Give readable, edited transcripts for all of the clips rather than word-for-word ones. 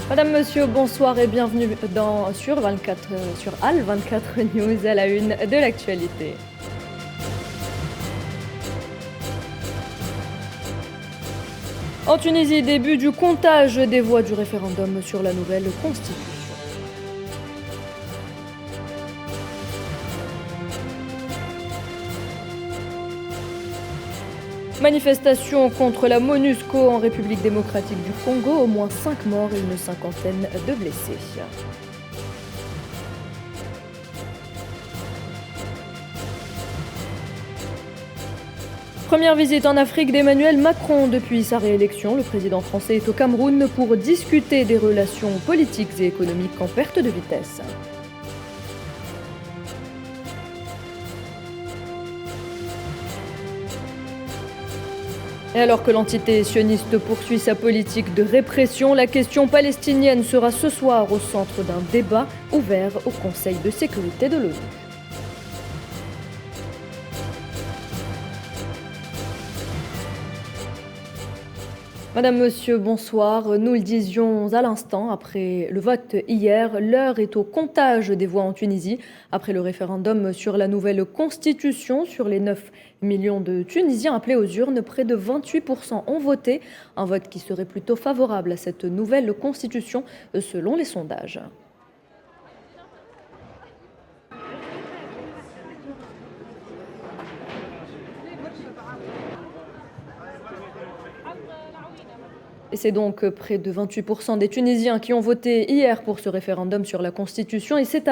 Madame, Monsieur, bonsoir et bienvenue sur Al 24 News à la une de l'actualité. En Tunisie, début du comptage des voix du référendum sur la nouvelle constitution. Manifestation contre la MONUSCO en République démocratique du Congo, au moins 5 morts et une cinquantaine de blessés. Première visite en Afrique d'Emmanuel Macron depuis sa réélection. Le président français est au Cameroun pour discuter des relations politiques et économiques en perte de vitesse. Et alors que l'entité sioniste poursuit sa politique de répression, la question palestinienne sera ce soir au centre d'un débat ouvert au Conseil de sécurité de l'ONU. Madame, Monsieur, bonsoir. Nous le disions à l'instant, après le vote hier, l'heure est au comptage des voix en Tunisie. Après le référendum sur la nouvelle constitution, sur les 9 millions de Tunisiens appelés aux urnes, près de 28% ont voté. Un vote qui serait plutôt favorable à cette nouvelle constitution, selon les sondages. Et c'est donc près de 28% des Tunisiens qui ont voté hier pour ce référendum sur la Constitution. Et c'est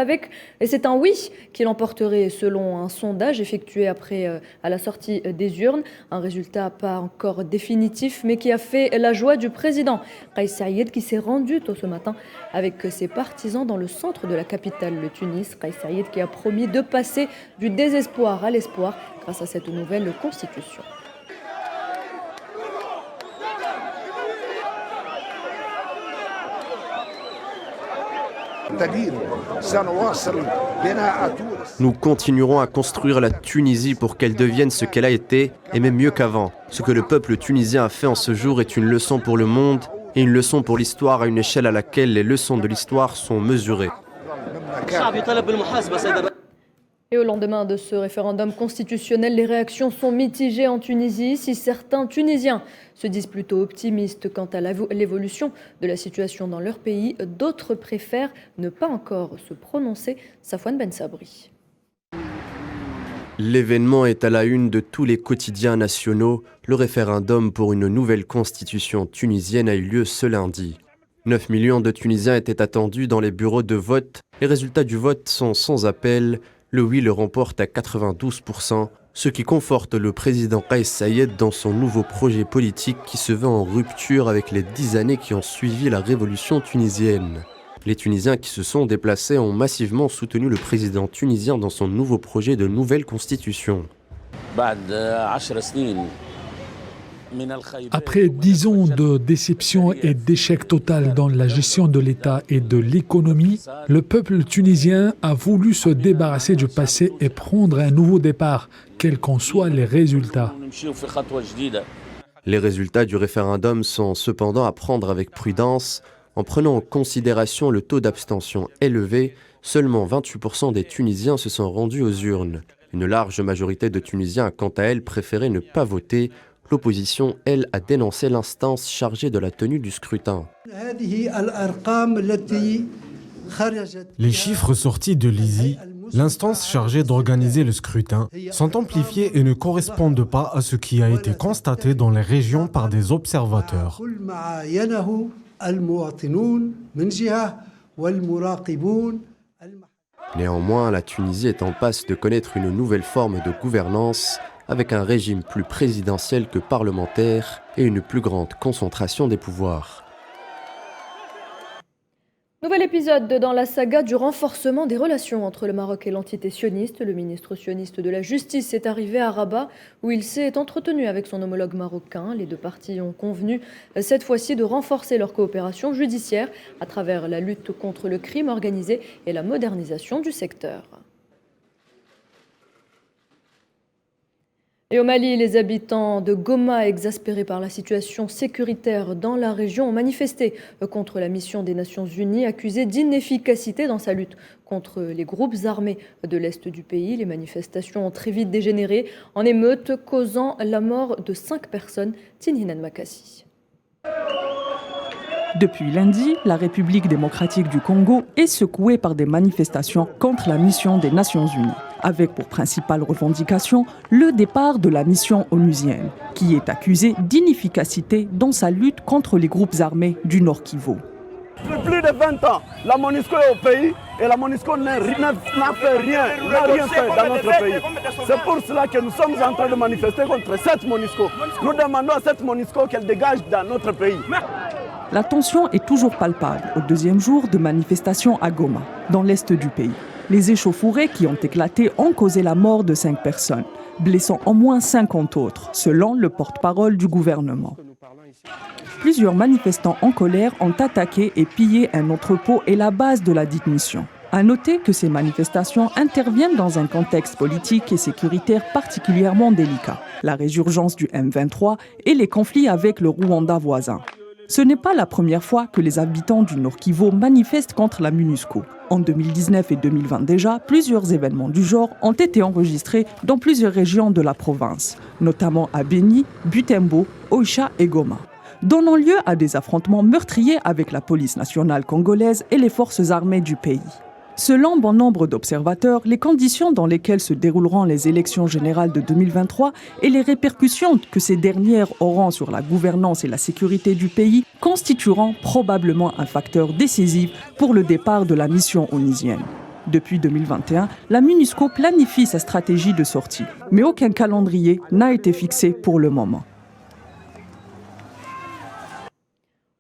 un oui qui l'emporterait selon un sondage effectué à la sortie des urnes. Un résultat pas encore définitif, mais qui a fait la joie du président Kais Saïed, qui s'est rendu tôt ce matin avec ses partisans dans le centre de la capitale, le Tunis. Kais Saïed qui a promis de passer du désespoir à l'espoir grâce à cette nouvelle Constitution. Nous continuerons à construire la Tunisie pour qu'elle devienne ce qu'elle a été, et même mieux qu'avant. Ce que le peuple tunisien a fait en ce jour est une leçon pour le monde et une leçon pour l'histoire à une échelle à laquelle les leçons de l'histoire sont mesurées. Et au lendemain de ce référendum constitutionnel, les réactions sont mitigées en Tunisie. Si certains Tunisiens se disent plutôt optimistes quant à l'évolution de la situation dans leur pays, d'autres préfèrent ne pas encore se prononcer. Safwan Ben Sabri. L'événement est à la une de tous les quotidiens nationaux. Le référendum pour une nouvelle constitution tunisienne a eu lieu ce lundi. 9 millions de Tunisiens étaient attendus dans les bureaux de vote. Les résultats du vote sont sans appel. Le oui le remporte à 92%, ce qui conforte le président Kais Saïed dans son nouveau projet politique qui se veut en rupture avec les 10 années qui ont suivi la révolution tunisienne. Les Tunisiens qui se sont déplacés ont massivement soutenu le président tunisien dans son nouveau projet de nouvelle constitution. Après 10 ans de déception et d'échec total dans la gestion de l'État et de l'économie, le peuple tunisien a voulu se débarrasser du passé et prendre un nouveau départ, quels qu'en soient les résultats. Les résultats du référendum sont cependant à prendre avec prudence. En prenant en considération le taux d'abstention élevé, seulement 28% des Tunisiens se sont rendus aux urnes. Une large majorité de Tunisiens a quant à elle préféré ne pas voter. L'opposition, elle, a dénoncé l'instance chargée de la tenue du scrutin. Les chiffres sortis de l'ISI, l'instance chargée d'organiser le scrutin, sont amplifiés et ne correspondent pas à ce qui a été constaté dans les régions par des observateurs. Néanmoins, la Tunisie est en passe de connaître une nouvelle forme de gouvernance avec un régime plus présidentiel que parlementaire et une plus grande concentration des pouvoirs. Nouvel épisode dans la saga du renforcement des relations entre le Maroc et l'entité sioniste. Le ministre sioniste de la Justice est arrivé à Rabat où il s'est entretenu avec son homologue marocain. Les deux parties ont convenu cette fois-ci de renforcer leur coopération judiciaire à travers la lutte contre le crime organisé et la modernisation du secteur. Et au Mali, les habitants de Goma, exaspérés par la situation sécuritaire dans la région, ont manifesté contre la mission des Nations Unies, accusée d'inefficacité dans sa lutte contre les groupes armés de l'Est du pays. Les manifestations ont très vite dégénéré en émeutes, causant la mort de 5 personnes. Tinhinan Makassi. Depuis lundi, la République démocratique du Congo est secouée par des manifestations contre la mission des Nations Unies, avec pour principale revendication le départ de la mission onusienne, qui est accusée d'inefficacité dans sa lutte contre les groupes armés du Nord Kivu. Plus de 20 ans, la MONUSCO est au pays et la MONUSCO n'a fait rien, n'a rien fait dans notre pays. C'est pour cela que nous sommes en train de manifester contre cette MONUSCO. Nous demandons à cette MONUSCO qu'elle dégage dans notre pays. La tension est toujours palpable au deuxième jour de manifestation à Goma, dans l'est du pays. Les échauffourées qui ont éclaté ont causé la mort de 5 personnes, blessant au moins 50 autres, selon le porte-parole du gouvernement. Plusieurs manifestants en colère ont attaqué et pillé un entrepôt et la base de la dite mission. À noter que ces manifestations interviennent dans un contexte politique et sécuritaire particulièrement délicat, la résurgence du M23 et les conflits avec le Rwanda voisin. Ce n'est pas la première fois que les habitants du Nord Kivu manifestent contre la MONUSCO. En 2019 et 2020 déjà, plusieurs événements du genre ont été enregistrés dans plusieurs régions de la province, notamment à Beni, Butembo, Oicha et Goma, donnant lieu à des affrontements meurtriers avec la police nationale congolaise et les forces armées du pays. Selon bon nombre d'observateurs, les conditions dans lesquelles se dérouleront les élections générales de 2023 et les répercussions que ces dernières auront sur la gouvernance et la sécurité du pays constitueront probablement un facteur décisif pour le départ de la mission onusienne. Depuis 2021, la MONUSCO planifie sa stratégie de sortie, mais aucun calendrier n'a été fixé pour le moment.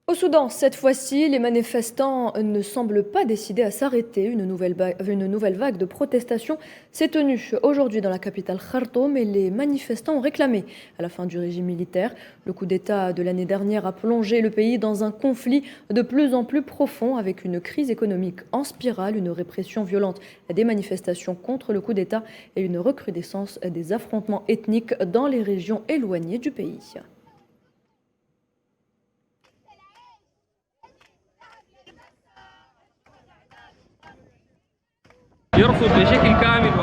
Au Soudan, cette fois-ci, les manifestants ne semblent pas décidés à s'arrêter. Une nouvelle vague de protestations s'est tenue aujourd'hui dans la capitale Khartoum et les manifestants ont réclamé à la fin du régime militaire. Le coup d'État de l'année dernière a plongé le pays dans un conflit de plus en plus profond avec une crise économique en spirale, une répression violente des manifestations contre le coup d'État et une recrudescence des affrontements ethniques dans les régions éloignées du pays.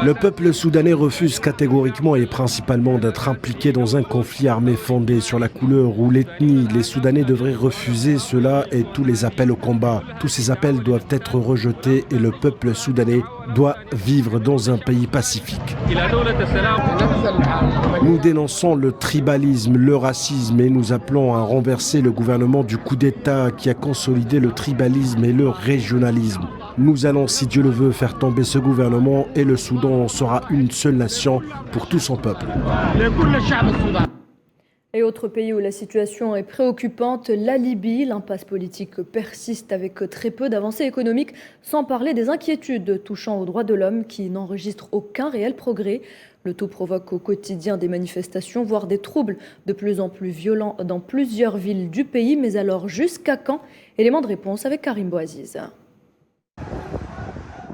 Le peuple soudanais refuse catégoriquement et principalement d'être impliqué dans un conflit armé fondé sur la couleur ou l'ethnie. Les Soudanais devraient refuser cela et tous les appels au combat. Tous ces appels doivent être rejetés et le peuple soudanais doit vivre dans un pays pacifique. Nous dénonçons le tribalisme, le racisme et nous appelons à renverser le gouvernement du coup d'État qui a consolidé le tribalisme et le régionalisme. Nous allons, si Dieu le veut, faire tomber ce gouvernement et le Soudan sera une seule nation pour tout son peuple. Et autre pays où la situation est préoccupante, la Libye. L'impasse politique persiste avec très peu d'avancées économiques, sans parler des inquiétudes touchant aux droits de l'homme qui n'enregistrent aucun réel progrès. Le tout provoque au quotidien des manifestations, voire des troubles de plus en plus violents dans plusieurs villes du pays. Mais alors, jusqu'à quand? Élément de réponse avec Karim Bouaziz.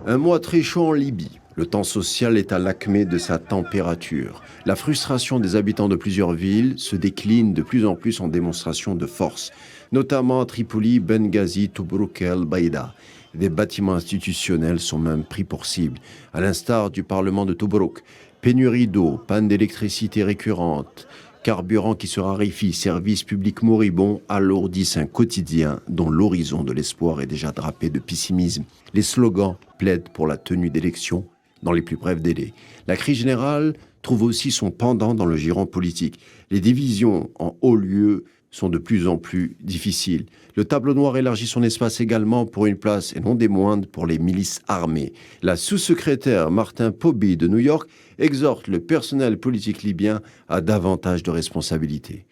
Un mois très chaud en Libye. Le temps social est à l'acmé de sa température. La frustration des habitants de plusieurs villes se décline de plus en plus en démonstrations de force, notamment à Tripoli, Benghazi, Tobruk et Al-Baïda. Des bâtiments institutionnels sont même pris pour cible, à l'instar du Parlement de Tobruk. Pénurie d'eau, panne d'électricité récurrente, carburant qui se raréfie, services publics moribonds alourdissent un quotidien dont l'horizon de l'espoir est déjà drapé de pessimisme. Les slogans plaident pour la tenue d'élections dans les plus brefs délais. La crise générale trouve aussi son pendant dans le giron politique. Les divisions en haut lieu sont de plus en plus difficiles. Le tableau noir élargit son espace également pour une place, et non des moindres, pour les milices armées. La sous-secrétaire Martin Pobby de New York exhorte le personnel politique libyen à davantage de responsabilités.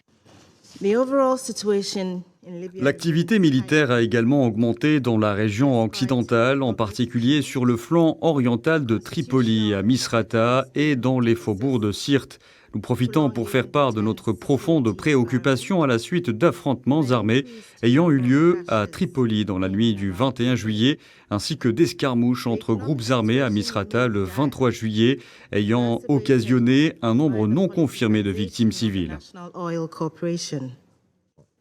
L'activité militaire a également augmenté dans la région occidentale, en particulier sur le flanc oriental de Tripoli, à Misrata et dans les faubourgs de Sirte. Nous profitons pour faire part de notre profonde préoccupation à la suite d'affrontements armés ayant eu lieu à Tripoli dans la nuit du 21 juillet, ainsi que d'escarmouches entre groupes armés à Misrata le 23 juillet, ayant occasionné un nombre non confirmé de victimes civiles.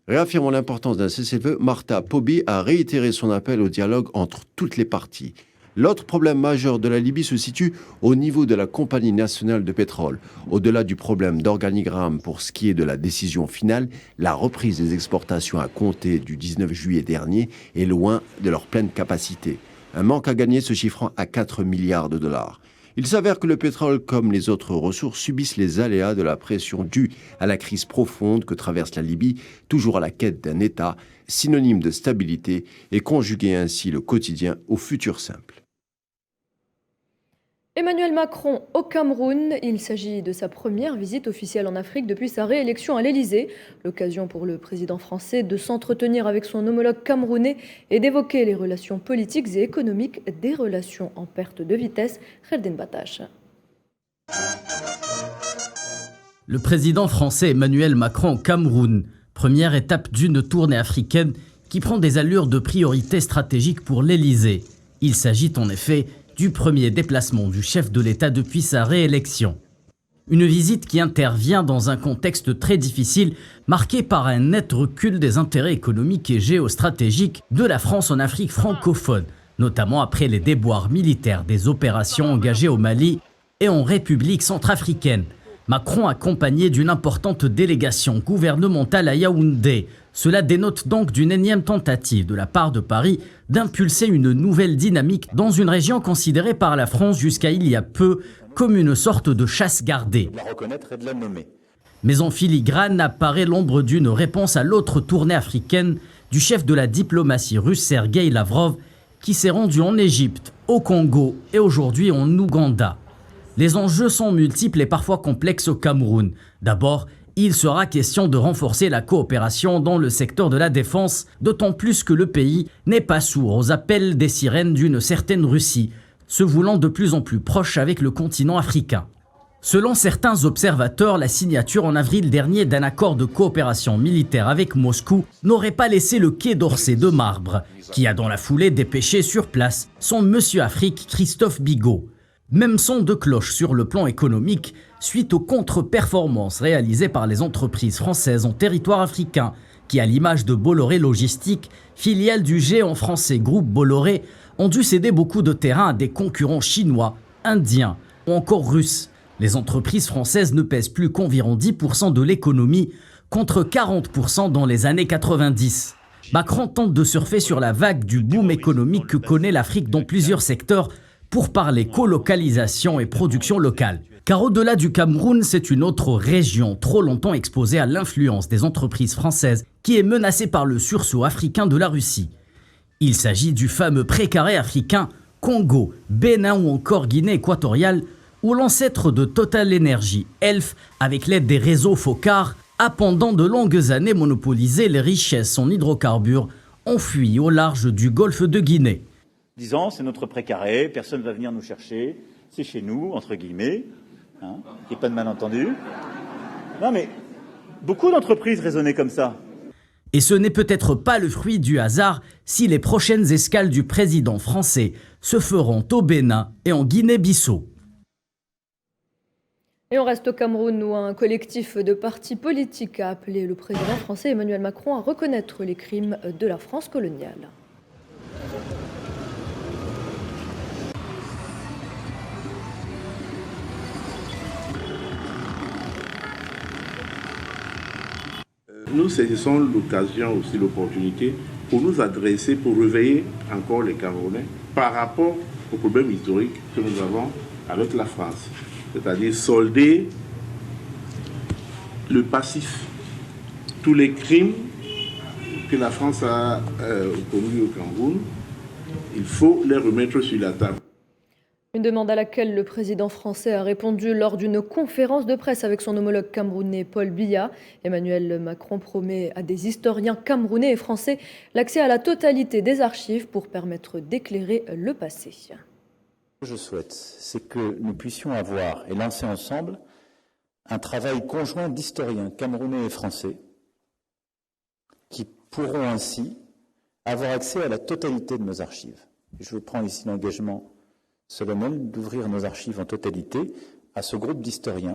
Réaffirmant l'importance d'un cessez-le-feu, Marta Pobby a réitéré son appel au dialogue entre toutes les parties. L'autre problème majeur de la Libye se situe au niveau de la compagnie nationale de pétrole. Au-delà du problème d'organigramme pour ce qui est de la décision finale, la reprise des exportations à compter du 19 juillet dernier est loin de leur pleine capacité. Un manque à gagner se chiffrant à 4 milliards de dollars. Il s'avère que le pétrole, comme les autres ressources, subissent les aléas de la pression due à la crise profonde que traverse la Libye, toujours à la quête d'un État, synonyme de stabilité, et conjuguer ainsi le quotidien au futur simple. Emmanuel Macron au Cameroun. Il s'agit de sa première visite officielle en Afrique depuis sa réélection à l'Élysée. L'occasion pour le président français de s'entretenir avec son homologue camerounais et d'évoquer les relations politiques et économiques, des relations en perte de vitesse. Khalden Batache. Le président français Emmanuel Macron au Cameroun. Première étape d'une tournée africaine qui prend des allures de priorité stratégique pour l'Élysée. Il s'agit en effet du premier déplacement du chef de l'État depuis sa réélection. Une visite qui intervient dans un contexte très difficile, marqué par un net recul des intérêts économiques et géostratégiques de la France en Afrique francophone, notamment après les déboires militaires des opérations engagées au Mali et en République centrafricaine. Macron accompagné d'une importante délégation gouvernementale à Yaoundé. Cela dénote donc d'une énième tentative de la part de Paris d'impulser une nouvelle dynamique dans une région considérée par la France jusqu'à il y a peu comme une sorte de chasse gardée. Mais en filigrane apparaît l'ombre d'une réponse à l'autre tournée africaine du chef de la diplomatie russe Sergueï Lavrov qui s'est rendu en Égypte, au Congo et aujourd'hui en Ouganda. Les enjeux sont multiples et parfois complexes au Cameroun. D'abord, il sera question de renforcer la coopération dans le secteur de la défense, d'autant plus que le pays n'est pas sourd aux appels des sirènes d'une certaine Russie, se voulant de plus en plus proche avec le continent africain. Selon certains observateurs, la signature en avril dernier d'un accord de coopération militaire avec Moscou n'aurait pas laissé le Quai d'Orsay de marbre, qui a dans la foulée dépêché sur place son Monsieur Afrique Christophe Bigot. Même son de cloche sur le plan économique, suite aux contre-performances réalisées par les entreprises françaises en territoire africain, qui, à l'image de Bolloré Logistique, filiale du géant français groupe Bolloré, ont dû céder beaucoup de terrain à des concurrents chinois, indiens ou encore russes. Les entreprises françaises ne pèsent plus qu'environ 10% de l'économie, contre 40% dans les années 90. Macron tente de surfer sur la vague du boom économique que connaît l'Afrique dans plusieurs secteurs, pour parler colocalisation et production locale. Car au-delà du Cameroun, c'est une autre région trop longtemps exposée à l'influence des entreprises françaises qui est menacée par le sursaut africain de la Russie. Il s'agit du fameux précaré africain Congo, Bénin ou encore Guinée équatoriale, où l'ancêtre de Total Energy, ELF, avec l'aide des réseaux Focar, a pendant de longues années monopolisé les richesses en hydrocarbures enfuies au large du golfe de Guinée. Disant c'est notre précaré, personne ne va venir nous chercher, c'est chez nous, entre guillemets, qu'il n'y ait pas de malentendu. Non mais, beaucoup d'entreprises raisonnaient comme ça. Et ce n'est peut-être pas le fruit du hasard si les prochaines escales du président français se feront au Bénin et en Guinée-Bissau. Et on reste au Cameroun où un collectif de partis politiques a appelé le président français Emmanuel Macron à reconnaître les crimes de la France coloniale. Nous saisissons l'occasion, aussi l'opportunité, pour nous adresser, pour réveiller encore les Camerounais par rapport aux problèmes historiques que nous avons avec la France. C'est-à-dire solder le passif. Tous les crimes que la France a commis au Cameroun, il faut les remettre sur la table. Une demande à laquelle le président français a répondu lors d'une conférence de presse avec son homologue camerounais Paul Biya. Emmanuel Macron promet à des historiens camerounais et français l'accès à la totalité des archives pour permettre d'éclairer le passé. Ce que je souhaite, c'est que nous puissions avoir et lancer ensemble un travail conjoint d'historiens camerounais et français qui pourront ainsi avoir accès à la totalité de nos archives. Je prends ici l'engagement solennel d'ouvrir nos archives en totalité à ce groupe d'historiens.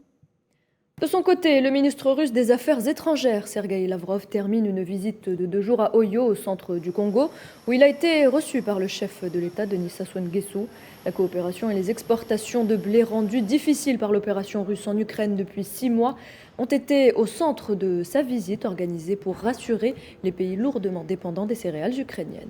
De son côté, le ministre russe des Affaires étrangères, Sergueï Lavrov, termine une visite de 2 jours à Oyo, au centre du Congo, où il a été reçu par le chef de l'État, Denis Sassou Nguesso. La coopération et les exportations de blé rendues difficiles par l'opération russe en Ukraine depuis 6 mois ont été au centre de sa visite organisée pour rassurer les pays lourdement dépendants des céréales ukrainiennes.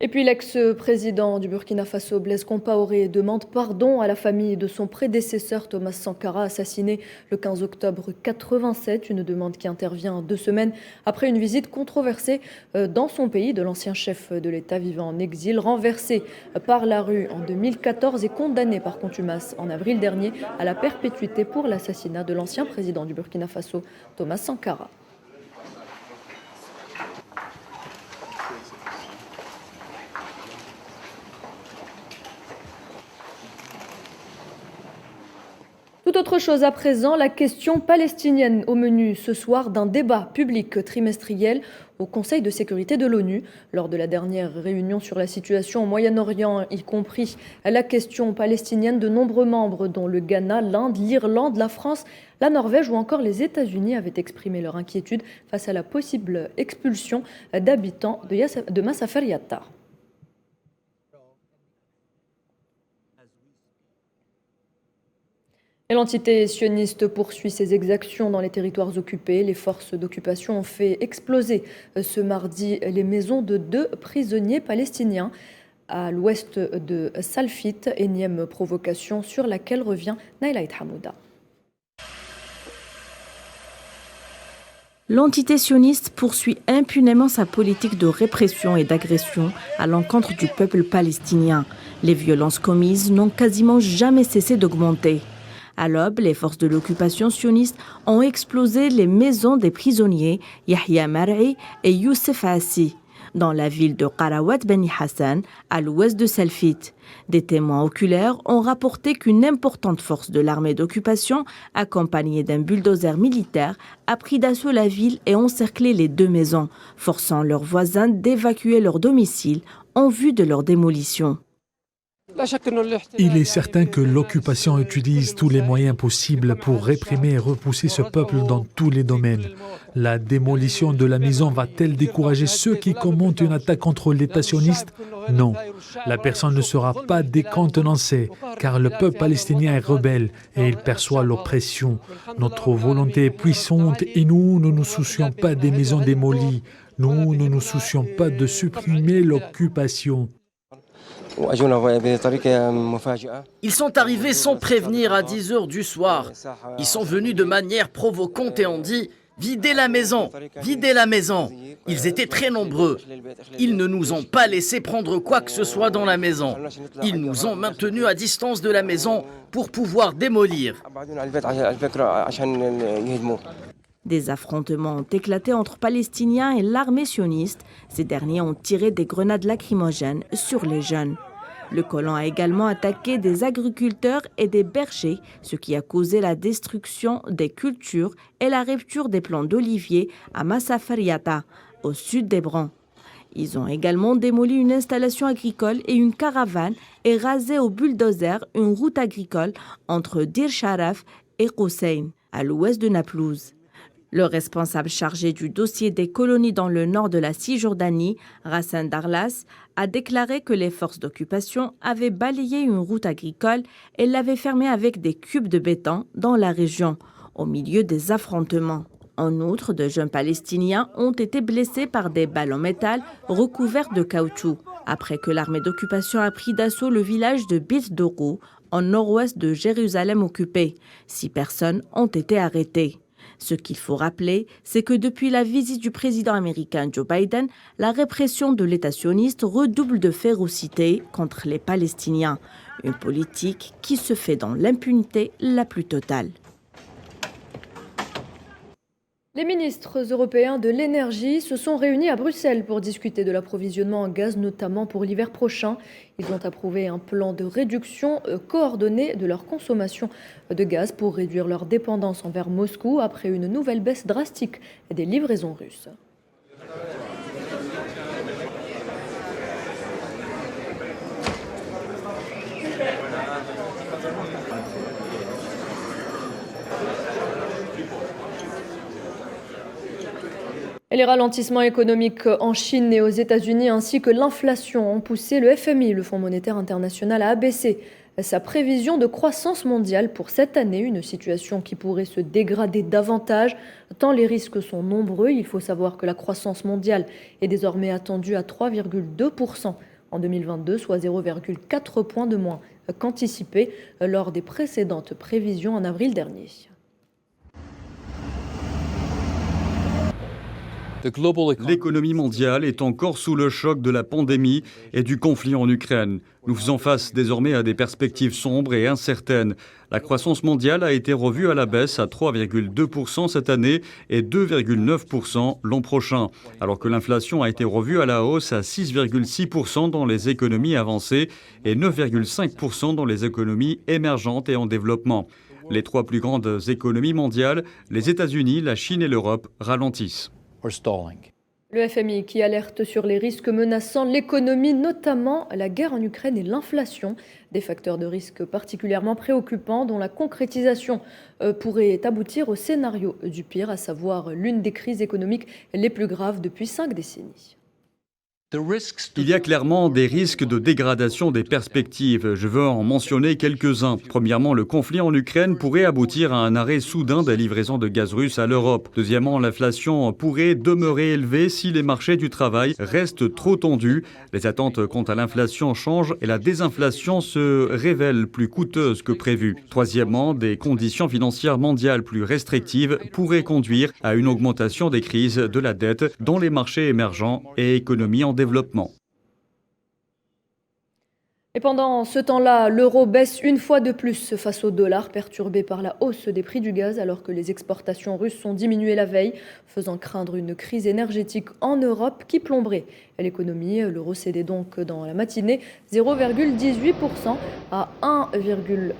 Et puis l'ex-président du Burkina Faso, Blaise Compaoré, demande pardon à la famille de son prédécesseur Thomas Sankara, assassiné le 15 octobre 1987. Une demande qui intervient 2 semaines après une visite controversée dans son pays de l'ancien chef de l'État vivant en exil, renversé par la rue en 2014 et condamné par contumace en avril dernier à la perpétuité pour l'assassinat de l'ancien président du Burkina Faso, Thomas Sankara. Tout autre chose à présent, la question palestinienne au menu ce soir d'un débat public trimestriel au Conseil de sécurité de l'ONU. Lors de la dernière réunion sur la situation au Moyen-Orient, y compris la question palestinienne, de nombreux membres, dont le Ghana, l'Inde, l'Irlande, la France, la Norvège ou encore les États-Unis, avaient exprimé leur inquiétude face à la possible expulsion d'habitants de Masafer Yatta. Et l'entité sioniste poursuit ses exactions dans les territoires occupés. Les forces d'occupation ont fait exploser ce mardi les maisons de 2 prisonniers palestiniens à l'ouest de Salfit. Énième provocation sur laquelle revient Naila Hamouda. L'entité sioniste poursuit impunément sa politique de répression et d'agression à l'encontre du peuple palestinien. Les violences commises n'ont quasiment jamais cessé d'augmenter. À l'aube, les forces de l'occupation sioniste ont explosé les maisons des prisonniers Yahya Mar'i et Youssef Assi dans la ville de Qarawat Beni Hassan, à l'ouest de Salfit. Des témoins oculaires ont rapporté qu'une importante force de l'armée d'occupation, accompagnée d'un bulldozer militaire, a pris d'assaut la ville et encerclé les 2 maisons, forçant leurs voisins d'évacuer leur domicile en vue de leur démolition. Il est certain que l'occupation utilise tous les moyens possibles pour réprimer et repousser ce peuple dans tous les domaines. La démolition de la maison va-t-elle décourager ceux qui commentent une attaque contre l'État sioniste? Non. La personne ne sera pas décontenancée, car le peuple palestinien est rebelle et il perçoit l'oppression. Notre volonté est puissante et nous ne nous soucions pas des maisons démolies. Nous ne nous soucions pas de supprimer l'occupation. Ils sont arrivés sans prévenir à 10 h du soir. Ils sont venus de manière provocante et ont dit « Videz la maison, videz la maison ». Ils étaient très nombreux. Ils ne nous ont pas laissé prendre quoi que ce soit dans la maison. Ils nous ont maintenus à distance de la maison pour pouvoir démolir. Des affrontements ont éclaté entre Palestiniens et l'armée sioniste. Ces derniers ont tiré des grenades lacrymogènes sur les jeunes. Le colon a également attaqué des agriculteurs et des bergers, ce qui a causé la destruction des cultures et la rupture des plants d'oliviers à Masafer Yatta, au sud d'Hébron. Ils ont également démoli une installation agricole et une caravane et rasé au bulldozer une route agricole entre Dir Sharaf et Hussein, à l'ouest de Naplouse. Le responsable chargé du dossier des colonies dans le nord de la Cisjordanie, Hassan Darlas, a déclaré que les forces d'occupation avaient balayé une route agricole et l'avaient fermée avec des cubes de béton dans la région, au milieu des affrontements. En outre, de jeunes Palestiniens ont été blessés par des balles en métal recouverts de caoutchouc, après que l'armée d'occupation a pris d'assaut le village de Beit Doro, en nord-ouest de Jérusalem occupée. 6 personnes ont été arrêtées. Ce qu'il faut rappeler, c'est que depuis la visite du président américain Joe Biden, la répression de l'État sioniste redouble de férocité contre les Palestiniens. Une politique qui se fait dans l'impunité la plus totale. Les ministres européens de l'énergie se sont réunis à Bruxelles pour discuter de l'approvisionnement en gaz, notamment pour l'hiver prochain. Ils ont approuvé un plan de réduction coordonnée de leur consommation de gaz pour réduire leur dépendance envers Moscou après une nouvelle baisse drastique des livraisons russes. Et les ralentissements économiques en Chine et aux États-Unis ainsi que l'inflation ont poussé le FMI, le Fonds monétaire international, à abaisser sa prévision de croissance mondiale pour cette année, une situation qui pourrait se dégrader davantage tant les risques sont nombreux. Il faut savoir que la croissance mondiale est désormais attendue à 3,2% en 2022, soit 0,4 points de moins qu'anticipé lors des précédentes prévisions en avril dernier. L'économie mondiale est encore sous le choc de la pandémie et du conflit en Ukraine. Nous faisons face désormais à des perspectives sombres et incertaines. La croissance mondiale a été revue à la baisse à 3,2% cette année et 2,9% l'an prochain, alors que l'inflation a été revue à la hausse à 6,6% dans les économies avancées et 9,5% dans les économies émergentes et en développement. Les trois plus grandes économies mondiales, les États-Unis, la Chine et l'Europe, ralentissent. Le FMI qui alerte sur les risques menaçant l'économie, notamment la guerre en Ukraine et l'inflation, des facteurs de risque particulièrement préoccupants dont la concrétisation pourrait aboutir au scénario du pire, à savoir l'une des crises économiques les plus graves depuis 5 décennies. Il y a clairement des risques de dégradation des perspectives. Je veux en mentionner quelques-uns. Premièrement, le conflit en Ukraine pourrait aboutir à un arrêt soudain des livraisons de gaz russe à l'Europe. Deuxièmement, l'inflation pourrait demeurer élevée si les marchés du travail restent trop tendus. Les attentes quant à l'inflation changent et la désinflation se révèle plus coûteuse que prévu. Troisièmement, des conditions financières mondiales plus restrictives pourraient conduire à une augmentation des crises de la dette dans les marchés émergents et économies en développement. Et pendant ce temps-là, l'euro baisse une fois de plus face au dollar, perturbé par la hausse des prix du gaz, alors que les exportations russes sont diminuées la veille, faisant craindre une crise énergétique en Europe qui plomberait l'économie. L'euro cédait donc dans la matinée 0,18% à 1,02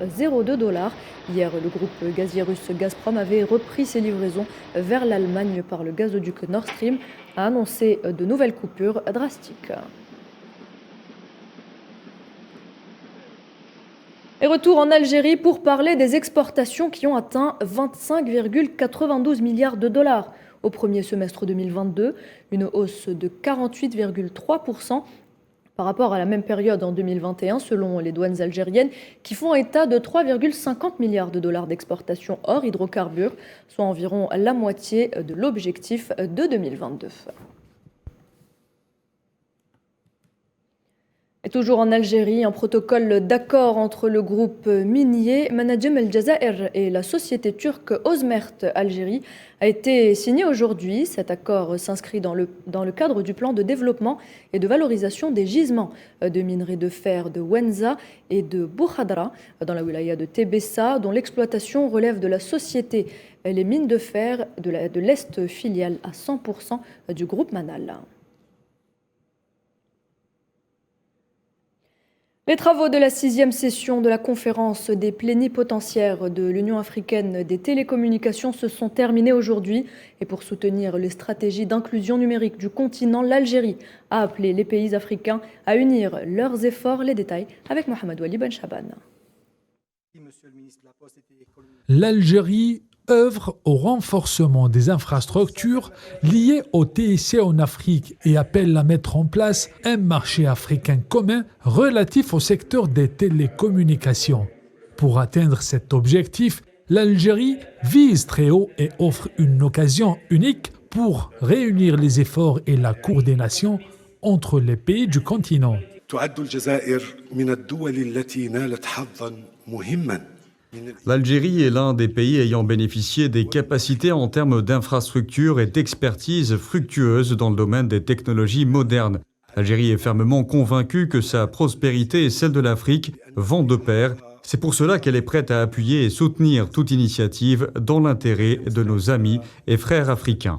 $. Hier, le groupe gazier russe Gazprom avait repris ses livraisons vers l'Allemagne par le gazoduc Nord Stream, a annoncé de nouvelles coupures drastiques. Et retour en Algérie pour parler des exportations qui ont atteint 25,92 milliards de dollars au premier semestre 2022, une hausse de 48,3% par rapport à la même période en 2021 selon les douanes algériennes qui font état de 3,50 milliards de dollars d'exportations hors hydrocarbures, soit environ la moitié de l'objectif de 2022. Et toujours en Algérie, un protocole d'accord entre le groupe minier Managem El Jazair et la société turque Ozmert Algérie a été signé aujourd'hui. Cet accord s'inscrit dans le cadre du plan de développement et de valorisation des gisements de minerais de fer de Wenza et de Boukhadra dans la wilaya de Tébessa, dont l'exploitation relève de la société Les Mines de Fer de l'Est, filiale à 100% du groupe Manal. Les travaux de la 6e session de la conférence des plénipotentiaires de l'Union africaine des télécommunications se sont terminés aujourd'hui. Et pour soutenir les stratégies d'inclusion numérique du continent, l'Algérie a appelé les pays africains à unir leurs efforts. Les détails avec Mohamed Wali Ben Chaban. L'Algérie œuvre au renforcement des infrastructures liées au TIC en Afrique et appelle à mettre en place un marché africain commun relatif au secteur des télécommunications. Pour atteindre cet objectif, l'Algérie vise très haut et offre une occasion unique pour réunir les efforts et la coordination entre les pays du continent. L'Algérie est l'un des pays ayant bénéficié des capacités en termes d'infrastructures et d'expertise fructueuses dans le domaine des technologies modernes. L'Algérie est fermement convaincue que sa prospérité et celle de l'Afrique vont de pair. C'est pour cela qu'elle est prête à appuyer et soutenir toute initiative dans l'intérêt de nos amis et frères africains.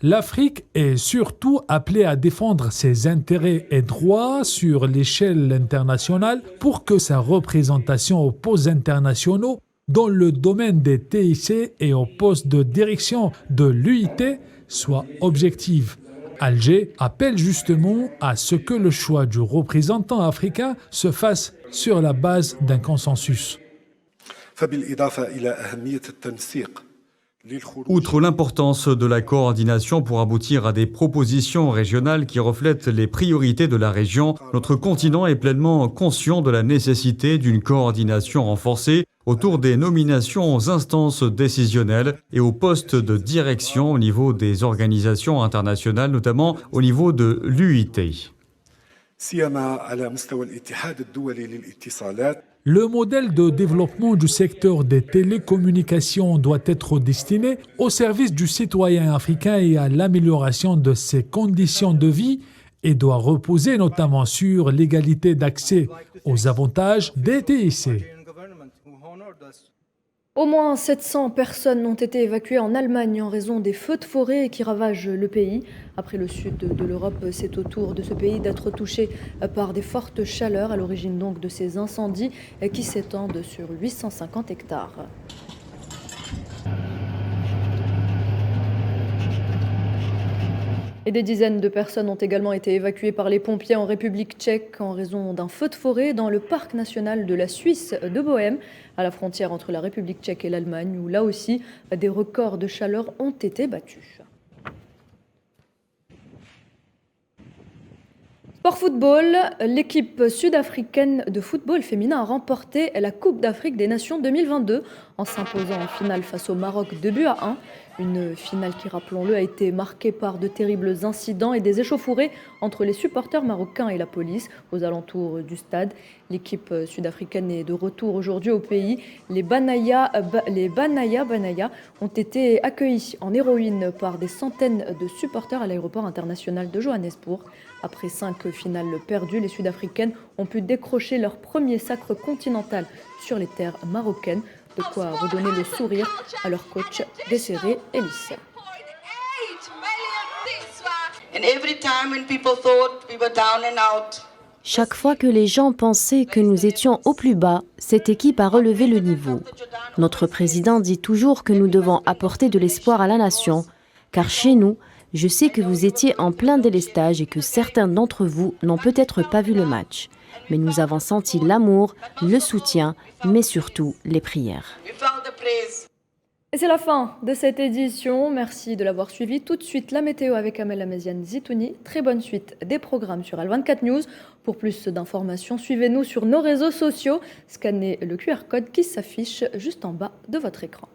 L'Afrique est surtout appelée à défendre ses intérêts et droits sur l'échelle internationale pour que sa représentation aux postes internationaux dans le domaine des TIC et aux postes de direction de l'UIT soit objective. Alger appelle justement à ce que le choix du représentant africain se fasse sur la base d'un consensus. Outre l'importance de la coordination pour aboutir à des propositions régionales qui reflètent les priorités de la région, notre continent est pleinement conscient de la nécessité d'une coordination renforcée autour des nominations aux instances décisionnelles et aux postes de direction au niveau des organisations internationales, notamment au niveau de l'UIT. Le modèle de développement du secteur des télécommunications doit être destiné au service du citoyen africain et à l'amélioration de ses conditions de vie et doit reposer notamment sur l'égalité d'accès aux avantages des TIC. Au moins 700 personnes ont été évacuées en Allemagne en raison des feux de forêt qui ravagent le pays. Après le sud de l'Europe, c'est au tour de ce pays d'être touché par des fortes chaleurs, à l'origine donc de ces incendies qui s'étendent sur 850 hectares. Et des dizaines de personnes ont également été évacuées par les pompiers en République tchèque en raison d'un feu de forêt dans le parc national de la Suisse de Bohême, à la frontière entre la République tchèque et l'Allemagne, où là aussi des records de chaleur ont été battus. Sport football, l'équipe sud-africaine de football féminin a remporté la Coupe d'Afrique des Nations 2022 en s'imposant en finale face au Maroc 2-1. Une finale qui, rappelons-le, a été marquée par de terribles incidents et des échauffourées entre les supporters marocains et la police aux alentours du stade. L'équipe sud-africaine est de retour aujourd'hui au pays. Les Banaya ont été accueillis en héroïne par des centaines de supporters à l'aéroport international de Johannesburg. Après 5 finales perdues, les Sud-Africaines ont pu décrocher leur premier sacre continental sur les terres marocaines. De quoi redonner le sourire à leur coach Desiré Ellis. Chaque fois que les gens pensaient que nous étions au plus bas, cette équipe a relevé le niveau. Notre président dit toujours que nous devons apporter de l'espoir à la nation, car chez nous, je sais que vous étiez en plein délestage et que certains d'entre vous n'ont peut-être pas vu le match. Mais nous avons senti l'amour, le soutien, mais surtout les prières. Et c'est la fin de cette édition. Merci de l'avoir suivi. Tout de suite, la météo avec Amel Ameziane Zitouni. Très bonne suite des programmes sur Al24 News. Pour plus d'informations, suivez-nous sur nos réseaux sociaux. Scannez le QR code qui s'affiche juste en bas de votre écran.